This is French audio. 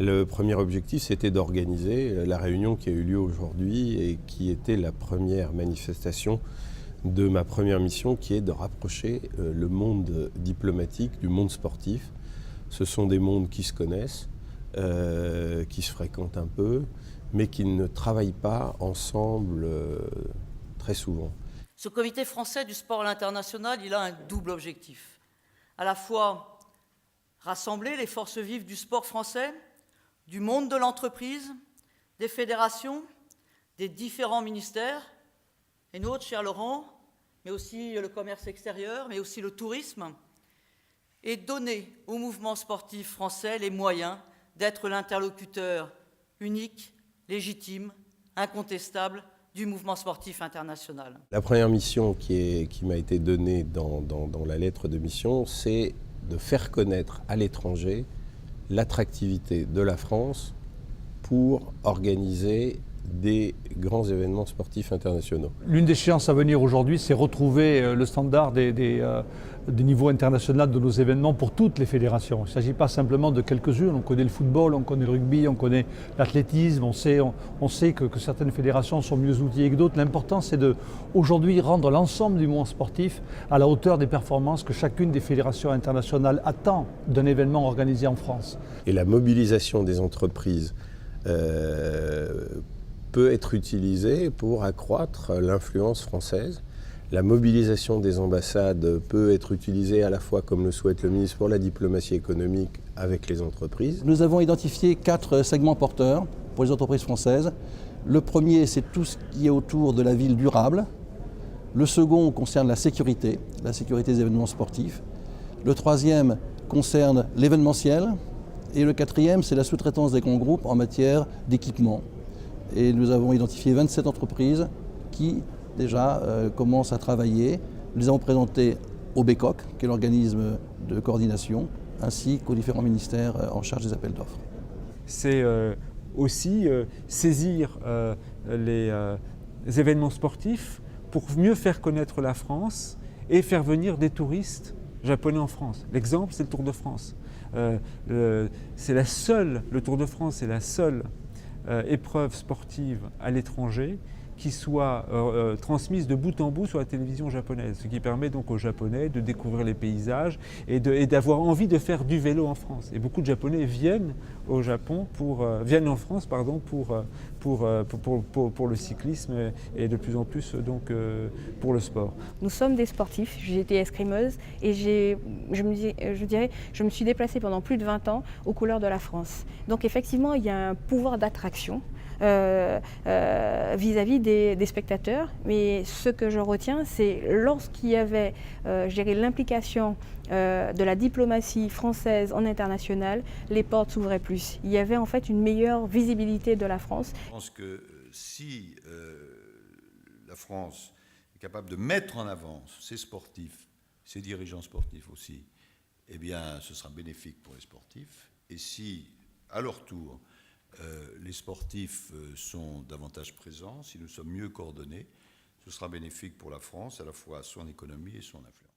Le premier objectif, c'était d'organiser la réunion qui a eu lieu aujourd'hui et qui était la première manifestation de ma première mission, qui est de rapprocher le monde diplomatique du monde sportif. Ce sont des mondes qui se connaissent, qui se fréquentent un peu, mais qui ne travaillent pas ensemble très souvent. Ce comité français du sport à l'international, il a un double objectif. À la fois rassembler les forces vives du sport français, du monde de l'entreprise, des fédérations, des différents ministères, et nôtres, cher Laurent, mais aussi le commerce extérieur, mais aussi le tourisme, et donner au mouvement sportif français les moyens d'être l'interlocuteur unique, légitime, incontestable du mouvement sportif international. La première mission qui m'a été donnée dans la lettre de mission, c'est de faire connaître à l'étranger l'attractivité de la France pour organiser des grands événements sportifs internationaux. L'une des échéances à venir aujourd'hui, c'est retrouver le standard des niveaux internationaux de nos événements pour toutes les fédérations. Il ne s'agit pas simplement de quelques-unes. On connaît le football, on connaît le rugby, on connaît l'athlétisme, on sait que certaines fédérations sont mieux outillées que d'autres. L'important, c'est aujourd'hui rendre l'ensemble du mouvement sportif à la hauteur des performances que chacune des fédérations internationales attend d'un événement organisé en France. Et la mobilisation des entreprises peut être utilisée pour accroître l'influence française. La mobilisation des ambassades peut être utilisée à la fois, comme le souhaite le ministre, pour la diplomatie économique avec les entreprises. Nous avons identifié 4 segments porteurs pour les entreprises françaises. Le premier, c'est tout ce qui est autour de la ville durable. Le second concerne la sécurité des événements sportifs. Le troisième concerne l'événementiel. Et le quatrième, c'est la sous-traitance des grands groupes en matière d'équipement. Et nous avons identifié 27 entreprises qui, déjà, commencent à travailler. Nous les avons présentées au BECOC, qui est l'organisme de coordination, ainsi qu'aux différents ministères en charge des appels d'offres. C'est aussi saisir les événements sportifs pour mieux faire connaître la France et faire venir des touristes japonais en France. L'exemple, c'est le Tour de France. Le Tour de France est la seule épreuve sportive à l'étranger qui soit transmise de bout en bout sur la télévision japonaise, ce qui permet donc aux Japonais de découvrir les paysages et d'avoir envie de faire du vélo en France. Et beaucoup de Japonais viennent en France pour le cyclisme et de plus en plus donc pour le sport. Nous sommes des sportifs, j'ai été escrimeuse et je me suis déplacée pendant plus de 20 ans aux couleurs de la France. Donc effectivement, il y a un pouvoir d'attraction vis-à-vis des spectateurs, mais ce que je retiens, c'est lorsqu'il y avait l'implication de la diplomatie française en international, les portes s'ouvraient plus. Il y avait en fait une meilleure visibilité de la France. Je pense que si la France est capable de mettre en avant ses sportifs, ses dirigeants sportifs aussi, eh bien ce sera bénéfique pour les sportifs. Et si, à leur tour, les sportifs sont davantage présents, si nous sommes mieux coordonnés, ce sera bénéfique pour la France, à la fois son économie et son influence.